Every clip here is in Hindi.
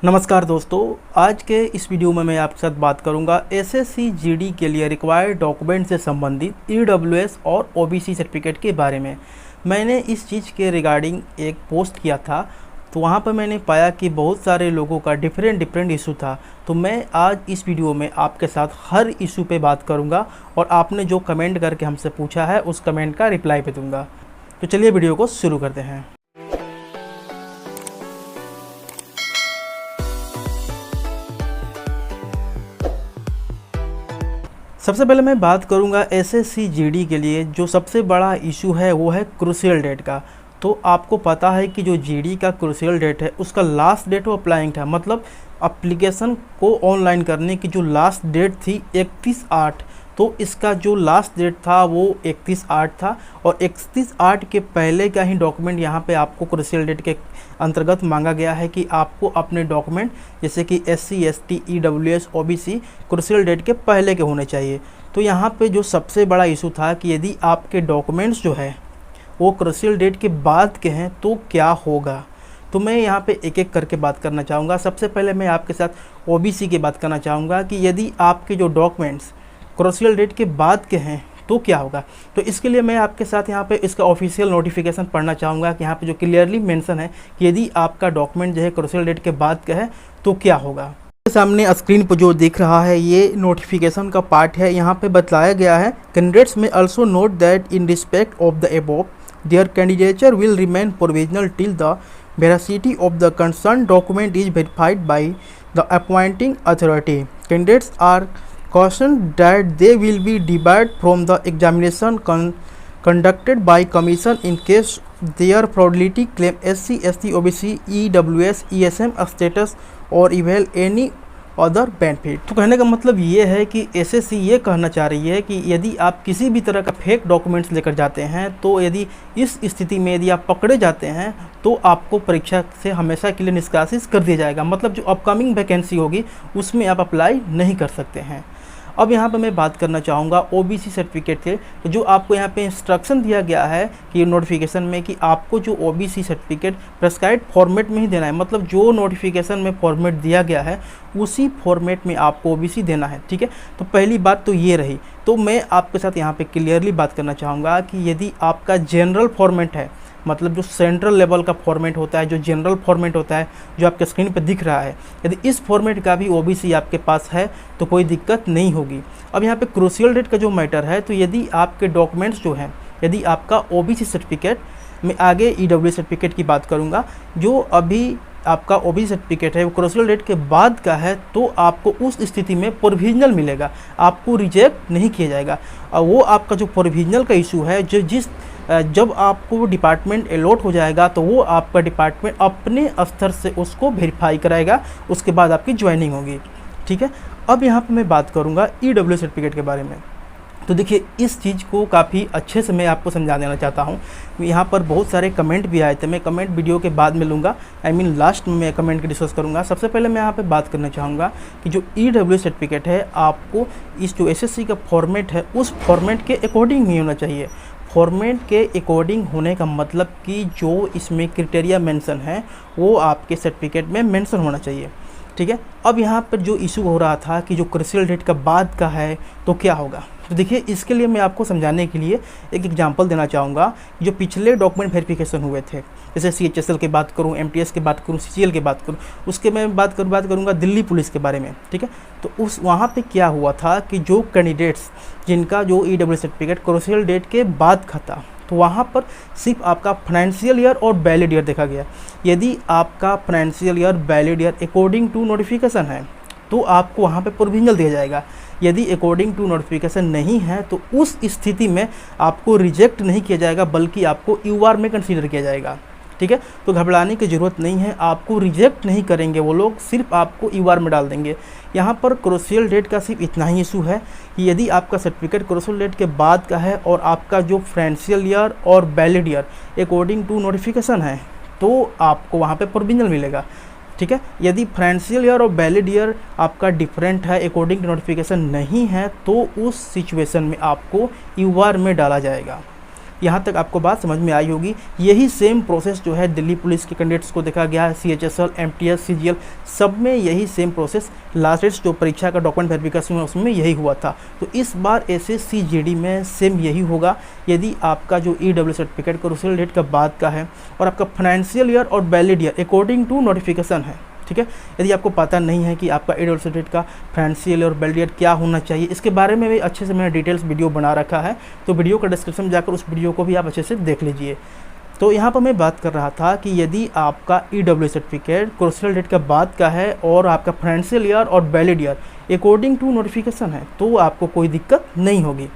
नमस्कार दोस्तों, आज के इस वीडियो में मैं आपके साथ बात करूंगा एसएससी जीडी के लिए रिक्वायर्ड डॉक्यूमेंट से संबंधित ईडब्ल्यूएस और ओबीसी सर्टिफिकेट के बारे में। मैंने इस चीज़ के रिगार्डिंग एक पोस्ट किया था, तो वहां पर मैंने पाया कि बहुत सारे लोगों का डिफरेंट इशू था। तो मैं आज इस वीडियो में आपके साथ हर इशू पे बात करूँगा और आपने जो कमेंट करके हमसे पूछा है उस कमेंट का रिप्लाई भी दूँगा। तो चलिए वीडियो को शुरू करते हैं। सबसे पहले मैं बात करूंगा एसएससी जीडी के लिए जो सबसे बड़ा इशू है वो है क्रूशियल डेट का। तो आपको पता है कि जो जीडी का क्रूशियल डेट है उसका लास्ट डेट वो अप्लाइंग था, मतलब एप्लीकेशन को ऑनलाइन करने की जो लास्ट डेट थी 31/8। तो इसका जो लास्ट डेट था वो 31/8 था और 31/8 के पहले का ही डॉक्यूमेंट यहाँ पे आपको क्रूशियल डेट के अंतर्गत मांगा गया है कि आपको अपने डॉक्यूमेंट जैसे कि SC ST EWS OBC crucial date के पहले के होने चाहिए। तो यहाँ पे जो सबसे बड़ा इशू था कि यदि आपके डॉक्यूमेंट्स जो है वो क्रूशियल डेट के बाद के हैं तो क्या होगा। तो मैं यहाँ पे एक एक करके बात करना चाहूँगा। सबसे पहले मैं आपके साथ OBC की बात करना चाहूँगा कि यदि आपके जो डॉक्यूमेंट्स क्रूशियल डेट के बाद के हैं तो क्या होगा। तो इसके लिए मैं आपके साथ यहाँ पे इसका ऑफिशियल नोटिफिकेशन पढ़ना चाहूँगा कि यहाँ पे जो क्लियरली मेंशन है कि यदि आपका डॉक्यूमेंट जो है क्रूशियल डेट के बाद का है तो क्या होगा। सामने स्क्रीन पर जो दिख रहा है ये नोटिफिकेशन का पार्ट है। यहाँ पे बताया गया है कैंडिडेट्स में also note that in respect of the above their candidature will remain provisional till the veracity of the concerned document is verified by the appointing authority. Candidates are cautioned that they will be debarred from the examination conducted by commission in case their fraudulently claim SC ST OBC EWS ESM status or eval any other benefit. तो कहने का मतलब ये है कि एसएससी ये कहना चाह रही है कि यदि आप किसी भी तरह का फेक डॉक्यूमेंट्स लेकर जाते हैं तो यदि इस स्थिति में यदि आप पकड़े जाते हैं तो आपको परीक्षा से हमेशा के लिए निष्कासित कर दिया जाएगा, मतलब जो अपकमिंग वैकेंसी होगी उसमें आप अप्लाई नहीं कर सकते हैं। अब यहाँ पर मैं बात करना चाहूँगा ओबीसी सर्टिफिकेट के। तो जो आपको यहाँ पे इंस्ट्रक्शन दिया गया है कि नोटिफिकेशन में कि आपको जो ओबीसी सर्टिफिकेट प्रेस्क्राइब्ड फॉर्मेट में ही देना है, मतलब जो नोटिफिकेशन में फॉर्मेट दिया गया है उसी फॉर्मेट में आपको ओबीसी देना है। ठीक है, तो पहली बात तो ये रही। तो मैं आपके साथ यहाँ पे क्लियरली बात करना चाहूँगा कि यदि आपका जनरल फॉर्मेट है, मतलब जो सेंट्रल लेवल का फॉर्मेट होता है, जो जनरल फॉर्मेट होता है जो आपके स्क्रीन पर दिख रहा है, यदि इस फॉर्मेट का भी ओबीसी आपके पास है तो कोई दिक्कत नहीं होगी। अब यहाँ पे क्रूशियल डेट का जो मैटर है, तो यदि आपके डॉक्यूमेंट्स जो हैं, यदि आपका ओबीसी सर्टिफिकेट, मैं आगे ईडब्ल्यूएस सर्टिफिकेट की बात करूँगा, जो अभी आपका ओबीसी सर्टिफिकेट है वो क्रूशियल डेट के बाद का है तो आपको उस स्थिति में प्रोविजनल मिलेगा, आपको रिजेक्ट नहीं किया जाएगा। और वो आपका जो प्रोविजनल का इशू है जब आपको डिपार्टमेंट अलॉट हो जाएगा तो वो आपका डिपार्टमेंट अपने स्तर से उसको वेरीफाई कराएगा, उसके बाद आपकी ज्वाइनिंग होगी। ठीक है, अब यहाँ पे मैं बात करूँगा ईडब्ल्यूएस सर्टिफिकेट के बारे में। तो देखिए इस चीज़ को काफ़ी अच्छे से मैं आपको समझा देना चाहता हूँ। यहाँ पर बहुत सारे कमेंट भी आए थे, मैं कमेंट वीडियो के बाद में लूँगा, लास्ट में मैं कमेंट की डिस्कस करूँगा। सबसे पहले मैं यहाँ पे बात करना चाहूँगा कि जो ईडब्ल्यूएस सर्टिफिकेट है आपको इस जो एसएससी का फॉर्मेट है उस फॉर्मेट के अकॉर्डिंग ही होना चाहिए। फॉर्मेट के अकॉर्डिंग होने का मतलब कि जो इसमें क्राइटेरिया मेंशन है वो आपके सर्टिफिकेट में मेंशन होना चाहिए। ठीक है, अब यहाँ पर जो इशू हो रहा था कि जो क्रूशियल डेट का बाद का है तो क्या होगा, तो देखिए इसके लिए मैं आपको समझाने के लिए एक एग्जांपल देना चाहूँगा। जो पिछले डॉक्यूमेंट वेरिफिकेशन हुए थे, जैसे CHSL की बात करूँ, MTS की बात करूँ, CGL की बात करूँ, उसके मैं बात करूँगा दिल्ली पुलिस के बारे में। ठीक है, तो वहाँ पे क्या हुआ था कि जो कैंडिडेट्स जिनका जो ईडब्ल्यूएस सर्टिफिकेट क्रूशियल डेट के बाद का था तो वहाँ पर सिर्फ आपका फाइनेंशियल ईयर और वैलिड ईयर देखा गया। यदि आपका financial year valid year according to notification है तो आपको वहाँ पे प्रोविजनल दिया जाएगा। यदि अकॉर्डिंग टू नोटिफिकेशन नहीं है तो उस स्थिति में आपको रिजेक्ट नहीं किया जाएगा बल्कि आपको UR में कंसीडर किया जाएगा। ठीक है, तो घबराने की ज़रूरत नहीं है, आपको रिजेक्ट नहीं करेंगे वो लोग, सिर्फ आपको UR में डाल देंगे। यहाँ पर क्रूशियल डेट का सिर्फ इतना ही इशू है कि यदि आपका सर्टिफिकेट क्रूशियल डेट के बाद का है और आपका जो फाइनेंशियल ईयर और valid year according to notification है तो आपको वहाँ पे प्रोविजनल मिलेगा। ठीक है, यदि फाइनेंशियल ईयर और वैलिड ईयर आपका डिफरेंट है, अकॉर्डिंग टू नोटिफिकेशन नहीं है, तो उस सिचुएशन में आपको UR में डाला जाएगा। यहाँ तक आपको बात समझ में आई होगी। यही सेम प्रोसेस जो है दिल्ली पुलिस के कैंडिडेट्स को देखा गया है, CHSL, MTS, CGL सब में यही सेम प्रोसेस, लास्ट डेट जो परीक्षा का डॉक्यूमेंट वेरिफिकेशन है उसमें यही हुआ था। तो इस बार SSC GD में सेम यही होगा। यदि आपका जो EW सर्टिफिकेट क्रूशियल डेट का बाद का है और आपका फाइनेंशियल ईयर और valid year according to notification है, ठीक है। यदि आपको पता नहीं है कि आपका EW सर्टिफिकेट का फाइनेंशियल और वैलिड ईयर क्या होना चाहिए, इसके बारे में भी अच्छे से मैंने डिटेल्स वीडियो बना रखा है, तो वीडियो का डिस्क्रिप्शन में जाकर उस वीडियो को भी आप अच्छे से देख लीजिए। तो यहाँ पर मैं बात कर रहा था कि यदि आपका EW सर्टिफिकेट क्रूशियल डेट का बाद का है और आपका फाइनेंशियल ईयर और valid year according to notification है, तो आपको कोई दिक्कत नहीं होगी।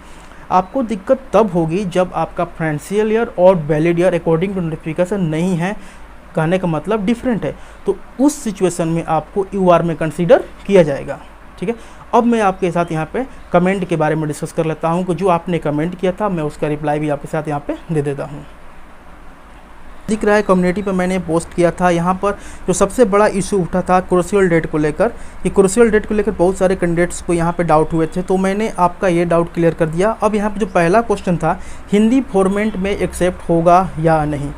आपको दिक्कत तब होगी जब आपका फाइनेंशियल ईयर और valid year according to notification नहीं है, कहने का मतलब डिफरेंट है, तो उस सिचुएशन में आपको UR में कंसीडर किया जाएगा, ठीक है। अब मैं आपके साथ यहाँ पे कमेंट के बारे में डिस्कस कर लेता हूँ कि जो आपने कमेंट किया था मैं उसका रिप्लाई भी आपके साथ यहाँ पे दे देता हूँ। दिख रहा है कम्युनिटी पे मैंने पोस्ट किया था, यहाँ पर जो सबसे बड़ा इशू उठा था क्रूशियल डेट को लेकर, कि क्रूशियल डेट को लेकर बहुत सारे कैंडिडेट्स को यहाँ पे डाउट हुए थे, तो मैंने आपका ये डाउट क्लियर कर दिया। अब यहाँ पे जो पहला क्वेश्चन था हिंदी फॉर्मेट में एक्सेप्ट होगा या नहीं,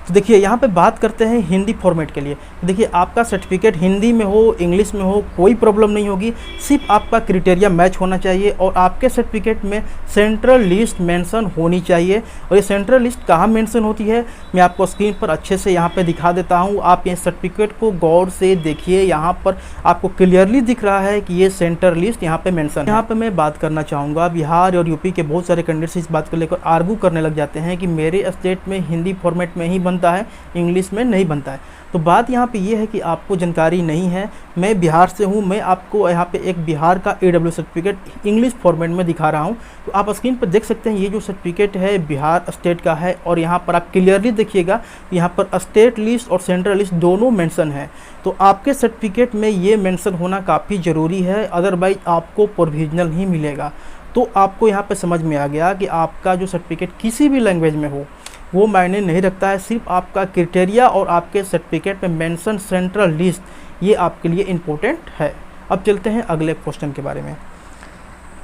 तो देखिए यहाँ पे बात करते हैं हिंदी फॉर्मेट के लिए। देखिए आपका सर्टिफिकेट हिंदी में हो, इंग्लिश में हो, कोई प्रॉब्लम नहीं होगी, सिर्फ आपका क्राइटेरिया मैच होना चाहिए और आपके सर्टिफिकेट में सेंट्रल लिस्ट मेंशन होनी चाहिए। और ये सेंट्रल लिस्ट कहाँ मेंशन होती है मैं आपको स्क्रीन पर अच्छे से यहाँ पे दिखा देता हूँ। आप ये सर्टिफिकेट को गौर से देखिए, यहाँ पर आपको क्लियरली दिख रहा है कि ये सेंट्रल लिस्ट यहाँ पे मेंशन है। यहाँ पे मैं बात करना चाहूँगा, बिहार और यूपी के बहुत सारे कैंडिडेट्स इस बात को लेकर आर्गू करने लग जाते हैं कि मेरे स्टेट में हिंदी फॉर्मेट में ही बनता है, इंग्लिश में नहीं बनता है। तो बात यहाँ पे ये है कि आपको जानकारी नहीं है। मैं बिहार से हूँ, मैं आपको यहाँ पे एक बिहार का EW सर्टिफिकेट इंग्लिश फॉर्मेट में दिखा रहा हूँ। तो आप स्क्रीन पर देख सकते हैं ये जो सर्टिफिकेट है बिहार स्टेट का है, और यहाँ पर आप क्लियरली देखिएगा यहाँ पर स्टेट लिस्ट और सेंट्रल लिस्ट दोनों मेंशन है। तो आपके सर्टिफिकेट में ये मेंशन होना काफ़ी ज़रूरी है, अदरवाइज आपको प्रोविजनल ही मिलेगा। तो आपको यहाँ पर समझ में आ गया कि आपका जो सर्टिफिकेट किसी भी लैंग्वेज में हो वो मायने नहीं रखता है, सिर्फ आपका क्राइटेरिया और आपके सर्टिफिकेट में मेंशन सेंट्रल लिस्ट ये आपके लिए इम्पोर्टेंट है। अब चलते हैं अगले क्वेश्चन के बारे में।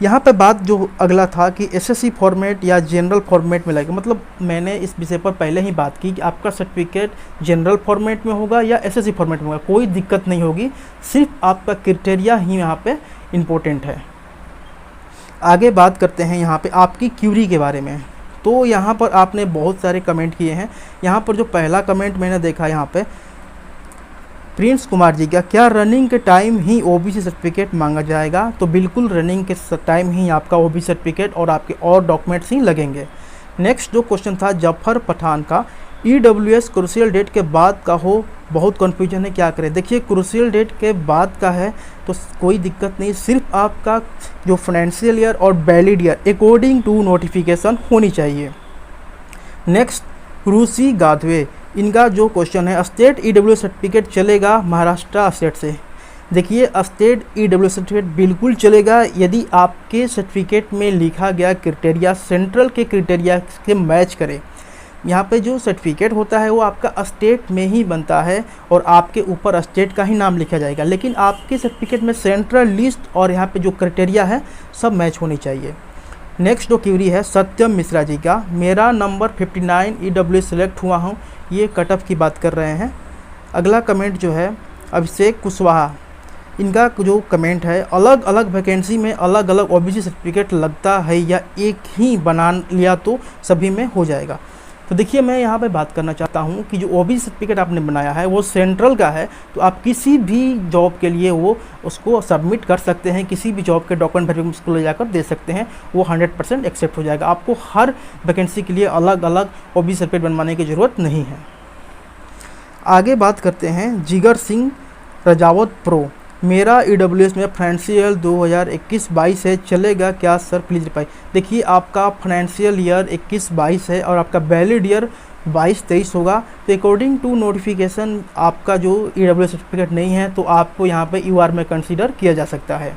यहाँ पे बात जो अगला था कि SSC फॉर्मेट या जनरल फॉर्मेट में लगेगा, मतलब मैंने इस विषय पर पहले ही बात की कि आपका सर्टिफिकेट जनरल फॉर्मेट में होगा या SSC फॉर्मेट में होगा, कोई दिक्कत नहीं होगी, सिर्फ आपका क्राइटेरिया ही यहाँ पे इम्पोर्टेंट है। आगे बात करते हैं यहाँ पे आपकी क्यूरी के बारे में। तो यहाँ पर आपने बहुत सारे कमेंट किए हैं। यहाँ पर जो पहला कमेंट मैंने देखा यहाँ पे प्रिंस कुमार जी का, क्या रनिंग के टाइम ही OBC सर्टिफिकेट मांगा जाएगा? तो बिल्कुल रनिंग के टाइम ही आपका OBC सर्टिफिकेट और आपके और डॉक्यूमेंट्स ही लगेंगे। नेक्स्ट जो क्वेश्चन था जफर पठान का, EWS क्रूशियल डेट के बाद का हो, बहुत कन्फ्यूजन है, क्या करें? देखिए क्रूशियल डेट के बाद का है तो कोई दिक्कत नहीं, सिर्फ आपका जो फाइनेंशियल ईयर और valid year according to notification होनी चाहिए। नेक्स्ट रूसी गाधवे, इनका जो क्वेश्चन है स्टेट EW सर्टिफिकेट चलेगा महाराष्ट्र स्टेट से? देखिए स्टेट EW सर्टिफिकेट बिल्कुल चलेगा यदि आपके सर्टिफिकेट में लिखा गया क्राइटेरिया सेंट्रल के क्राइटेरिया से मैच करे। यहाँ पे जो सर्टिफिकेट होता है वो आपका स्टेट में ही बनता है और आपके ऊपर स्टेट का ही नाम लिखा जाएगा, लेकिन आपके सर्टिफिकेट में सेंट्रल लिस्ट और यहाँ पे जो क्राइटेरिया है सब मैच होनी चाहिए। नेक्स्ट जो क्यूरी है सत्यम मिश्रा जी का, मेरा नंबर 59 EW सेलेक्ट हुआ हूँ, ये कट ऑफ की बात कर रहे हैं। अगला कमेंट जो है अभिषेक कुशवाहा, इनका जो कमेंट है अलग अलग वैकेंसी में अलग अलग OBC सर्टिफिकेट लगता है या एक ही बना लिया तो सभी में हो जाएगा? तो देखिए मैं यहाँ पे बात करना चाहता हूँ कि जो OBC सर्टिफिकेट आपने बनाया है वो सेंट्रल का है, तो आप किसी भी जॉब के लिए वो उसको सबमिट कर सकते हैं, किसी भी जॉब के डॉक्यूमेंट वेरिफिकेशन को ले जाकर दे सकते हैं, वो 100% एक्सेप्ट हो जाएगा। आपको हर वैकेंसी के लिए अलग अलग OBC सर्टिफिकेट बनवाने की ज़रूरत नहीं है। आगे बात करते हैं जिगर सिंह रजावत प्रो, मेरा EWS में फाइनेंशियल 2021-22 है, चलेगा क्या सर? Please reply. देखिए आपका फाइनेंशियल ईयर 21-22 है और आपका वैलिड ईयर 22-23 होगा, तो अकॉर्डिंग टू नोटिफिकेशन आपका जो EWS सर्टिफिकेट नहीं है तो आपको यहाँ पे UR में कंसीडर किया जा सकता है।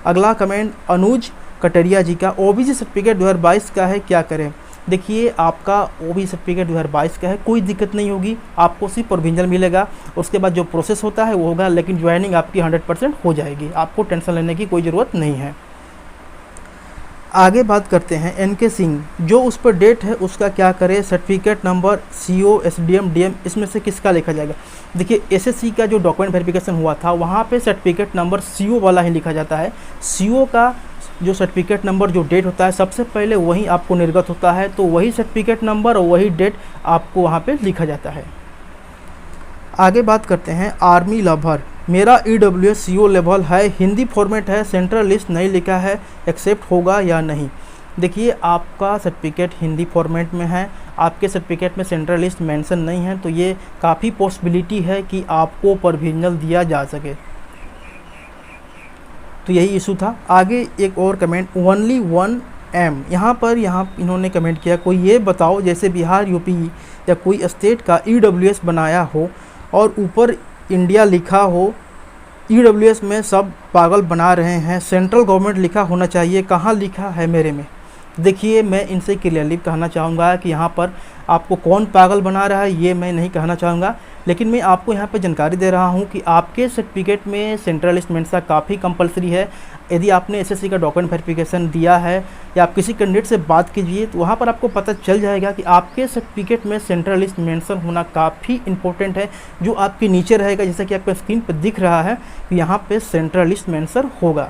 अगला कमेंट अनुज कटरिया जी का, OBC सर्टिफिकेट 2022 का है, क्या करें? देखिए आपका OBC सर्टिफिकेट 2022 का है, कोई दिक्कत नहीं होगी, आपको सिर्फ प्रोविजनल मिलेगा, उसके बाद जो प्रोसेस होता है वो होगा, लेकिन ज्वाइनिंग आपकी 100% हो जाएगी, आपको टेंशन लेने की कोई ज़रूरत नहीं है। आगे बात करते हैं एनके सिंह, जो उस पर डेट है उसका क्या करें, certificate number, CO, SDM, DM, इसमें से किसका लिखा जाएगा। देखिए एसएससी का जो डॉक्यूमेंट वेरिफिकेशन हुआ था वहाँ पे सर्टिफिकेट नंबर सीओ वाला ही लिखा जाता है। सीओ का जो सर्टिफिकेट नंबर जो डेट होता है सबसे पहले वही आपको निर्गत होता है, तो वही सर्टिफिकेट नंबर और वही डेट आपको वहाँ पे लिखा जाता है। आगे बात करते हैं आर्मी लवर, मेरा EWS CO लेवल है, हिंदी फॉर्मेट है, सेंट्रल लिस्ट नहीं लिखा है, एक्सेप्ट होगा या नहीं। देखिए आपका सर्टिफिकेट हिंदी फॉर्मेट में है, आपके सर्टिफिकेट में सेंट्रल लिस्ट मेंशन नहीं है, तो ये काफ़ी पॉसिबिलिटी है कि आपको प्रोविजनल दिया जा सके। तो यही इशू था। आगे एक और कमेंट, ओनली 1M, यहाँ इन्होंने कमेंट किया, कोई ये बताओ जैसे बिहार, यूपी या कोई स्टेट का EWS बनाया हो और ऊपर इंडिया लिखा हो, EWS में सब पागल बना रहे हैं, सेंट्रल गवर्नमेंट लिखा होना चाहिए, कहाँ लिखा है मेरे में। देखिए मैं इनसे क्लियरली कहना चाहूँगा कि यहाँ पर आपको कौन पागल बना रहा है ये मैं नहीं कहना चाहूँगा, लेकिन मैं आपको यहाँ पे जानकारी दे रहा हूँ कि आपके सर्टिफिकेट में सेंट्रल लिस्ट मेंशन काफ़ी कंपलसरी है। यदि आपने एसएससी का डॉक्यूमेंट वेरिफिकेशन दिया है या आप किसी कैंडिडेट से बात कीजिए तो वहाँ पर आपको पता चल जाएगा कि आपके सर्टिफिकेट में सेंट्रल लिस्ट मेंशन होना काफ़ी इंपॉर्टेंट है। जो आपके नीचे रहेगा, जैसा कि आपको स्क्रीन पर दिख रहा है, यहाँ पर सेंट्रल लिस्ट मेंशन होगा।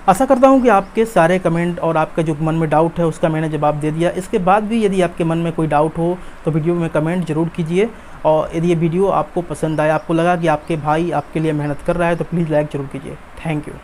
आशा करता हूँ कि आपके सारे कमेंट और आपका जो मन में डाउट है उसका मैंने जवाब दे दिया। इसके बाद भी यदि आपके मन में कोई डाउट हो तो वीडियो में कमेंट ज़रूर कीजिए, और यदि ये वीडियो आपको पसंद आया, आपको लगा कि आपके भाई आपके लिए मेहनत कर रहा है, तो प्लीज़ लाइक ज़रूर कीजिए। Thank you.